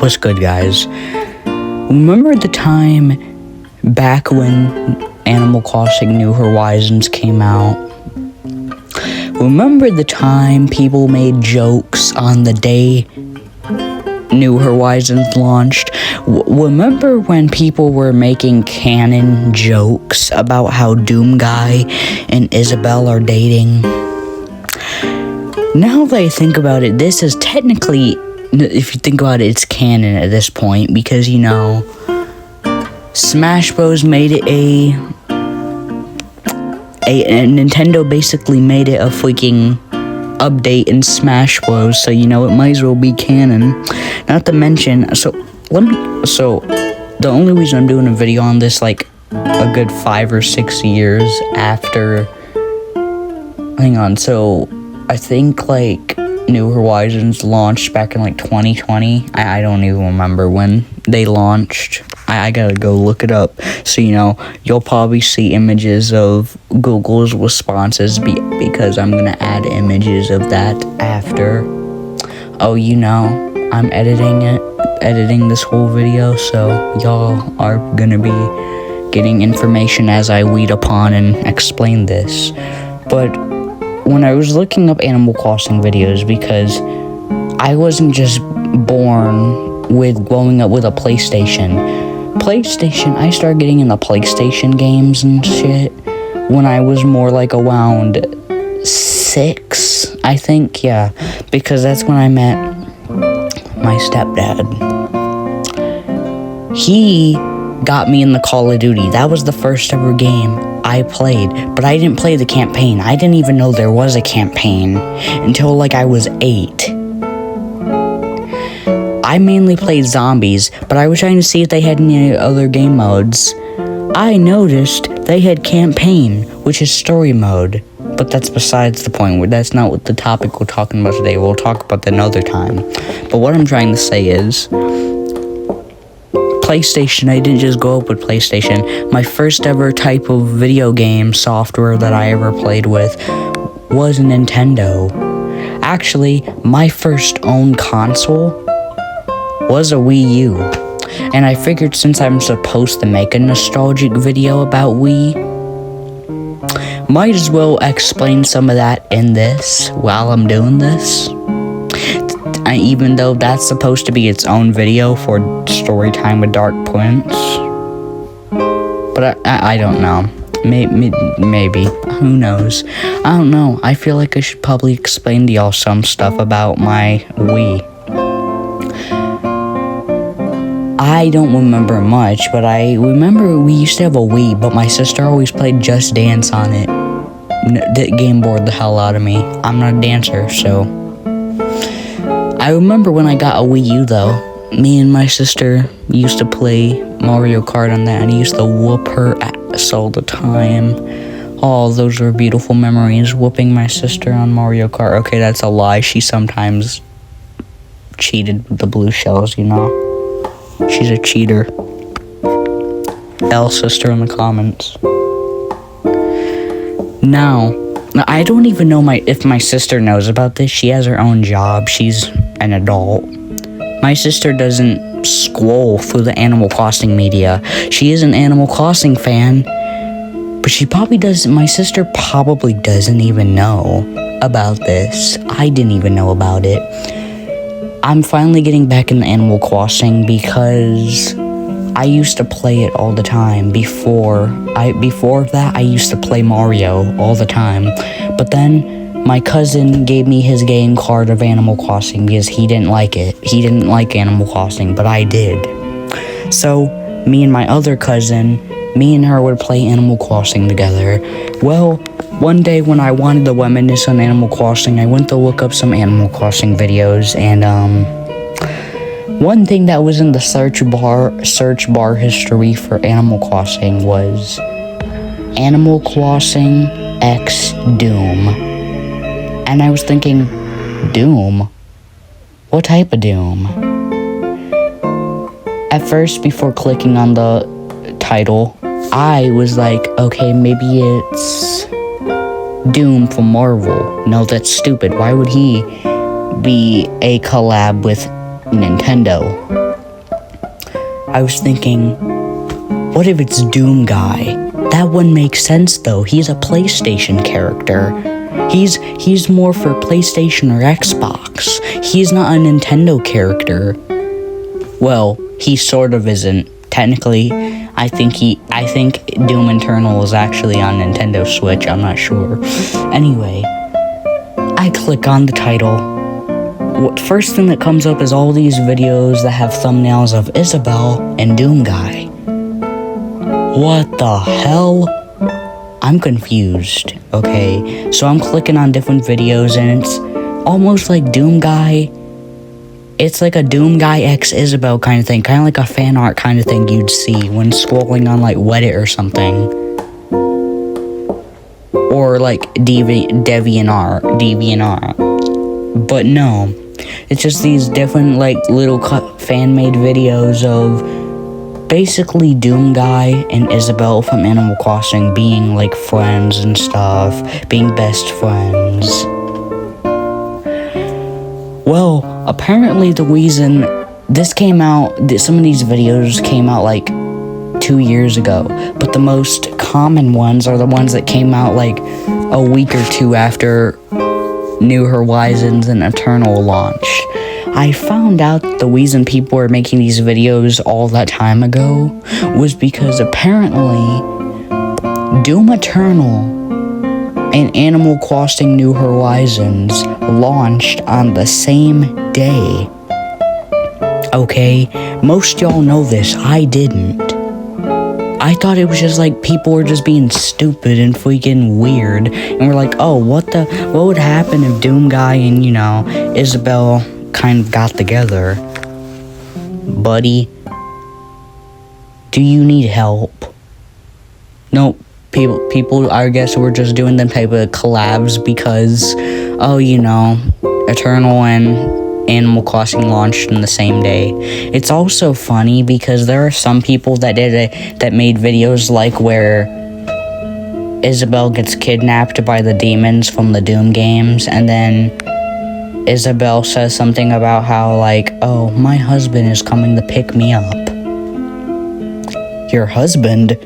What's good, guys? Remember the time back when Animal Crossing New Horizons came out? Remember the time people made jokes on the day New Horizons launched? Remember when people were making canon jokes about how Doom Guy and Isabelle are dating? Now that I think about it, this is technically, if you think about it, it's canon at this point, because, you know, Smash Bros. Made it and Nintendo basically made it a freaking update in Smash Bros. So, you know, it might as well be canon. Not to mention, the only reason I'm doing a video on this, like, a good 5 or 6 years after, I think, like, New Horizons launched back in, like, 2020. I don't even remember when they launched. I gotta go look it up. So, you know, you'll probably see images of Google's responses because I'm gonna add images of that after. Oh, you know, I'm editing this whole video, so y'all are gonna be getting information as I read upon and explain this. But when I was looking up Animal Crossing videos, because I wasn't just born with growing up with a PlayStation. I started getting into PlayStation games and shit when I was more like around 6, I think, yeah, because that's when I met my stepdad. He got me in the Call of Duty. That was the first ever game I played, but I didn't play the campaign. I didn't even know there was a campaign until like I was 8. I mainly played zombies, but I was trying to see if they had any other game modes. I noticed they had campaign, which is story mode, but that's besides the point. That's not what the topic we're talking about today. We'll talk about that another time. But what I'm trying to say is, PlayStation, I didn't just grow up with PlayStation. My first ever type of video game software that I ever played with was Nintendo. Actually, my first own console was a Wii U. And I figured since I'm supposed to make a nostalgic video about Wii, might as well explain some of that in this while I'm doing this. Even though that's supposed to be its own video for story time with Dark Prince. But I don't know. Maybe. Who knows? I don't know. I feel like I should probably explain to y'all some stuff about my Wii. I don't remember much, but I remember we used to have a Wii, but my sister always played Just Dance on it. That game bored the hell out of me. I'm not a dancer, so. I remember when I got a Wii U, though. Me and my sister used to play Mario Kart on that, and I used to whoop her ass all the time. Oh, those were beautiful memories, whooping my sister on Mario Kart. Okay, that's a lie. She sometimes cheated with the blue shells, you know. She's a cheater. L sister in the comments. Now, I don't even know if my sister knows about this. She has her own job. She's an adult. My sister doesn't scroll through the Animal Crossing media. She is an Animal Crossing fan, but my sister probably doesn't even know about this. I didn't even know about it. I'm finally getting back into Animal Crossing because I used to play it all the time. Before that, I used to play Mario all the time. But then my cousin gave me his game card of Animal Crossing because he didn't like it. He didn't like Animal Crossing, but I did. So me and my other cousin, me and her would play Animal Crossing together. Well, one day when I wanted to reminisce on Animal Crossing, I went to look up some Animal Crossing videos, and one thing that was in the search bar history for Animal Crossing was Animal Crossing X Doom. And I was thinking, Doom? What type of Doom? At first, before clicking on the title, I was like, okay, maybe it's Doom from Marvel. No, that's stupid. Why would he be a collab with Nintendo. I was thinking, what if it's Doom Guy? That wouldn't make sense though. He's a PlayStation character. He's more for PlayStation or Xbox. He's not a Nintendo character. Well, he sort of isn't. Technically, I think Doom Eternal is actually on Nintendo Switch. I'm not sure. Anyway, I click on the title. First thing that comes up is all these videos that have thumbnails of Isabelle and Doom Guy. What the hell? I'm confused, okay? So I'm clicking on different videos and it's almost like Doom Guy. It's like a Doom Guy x Isabelle kind of thing. Kind of like a fan art kind of thing you'd see when scrolling on like Reddit or something. Or like DeviantArt. But no. It's just these different like little fan-made videos of basically Doom Guy and Isabelle from Animal Crossing being like friends and stuff, being best friends. Well, apparently the reason this came out, some of these videos came out like 2 years ago, but the most common ones are the ones that came out like a week or two after New Horizons and Eternal launch. I found out the reason people were making these videos all that time ago was because apparently Doom Eternal and Animal Crossing New Horizons launched on the same day. Okay, most y'all know this, I didn't. I thought it was just like people were just being stupid and freaking weird, and we're like, oh, what would happen if Doom Guy and, Isabelle kind of got together? Buddy, do you need help? No, people, I guess we're just doing them type of collabs because, Eternal and Animal Crossing launched in the same day. It's also funny because there are some people that made videos like where Isabelle gets kidnapped by the demons from the Doom games, and then Isabelle says something about how like, oh, my husband is coming to pick me up. Your husband?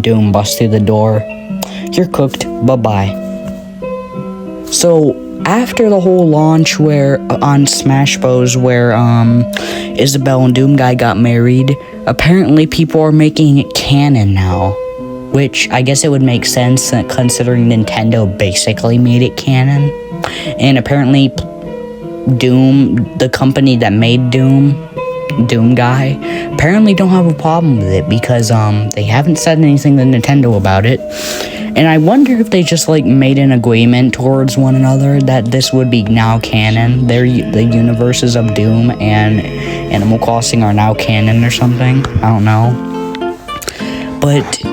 Doom busts through the door. You're cooked. Bye-bye. So after the whole launch where on Smash Bros where Isabelle and Doom Guy got married, apparently people are making it canon now, which I guess it would make sense considering Nintendo basically made it canon. And apparently Doom, the company that made Doom Guy, apparently don't have a problem with it because they haven't said anything to Nintendo about it. And I wonder if they just like made an agreement towards one another that this would be now canon. The universes of Doom and Animal Crossing are now canon or something. I don't know. But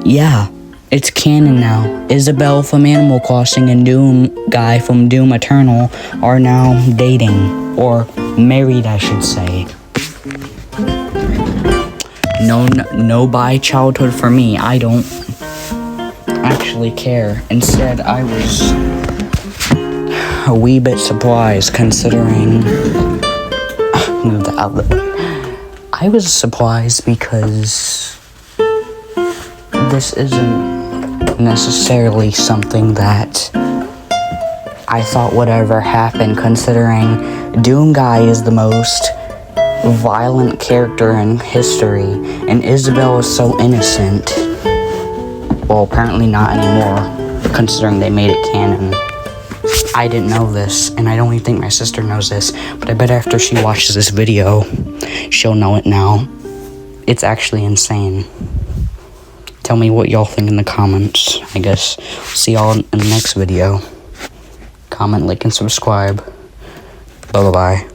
yeah, it's canon now. Isabelle from Animal Crossing and Doom Guy from Doom Eternal are now dating, or married, I should say. No bi childhood for me. I don't actually care. Instead, I was a wee bit surprised considering I was surprised because this isn't necessarily something that I thought would ever happen, considering Doom Guy is the most violent character in history and Isabelle is so innocent. Well, apparently not anymore, considering they made it canon. I didn't know this, and I don't even think my sister knows this, but I bet after she watches this video, she'll know it now. It's actually insane. Tell me what y'all think in the comments. I guess see y'all in the next video. Comment, like, and subscribe. Bye-bye.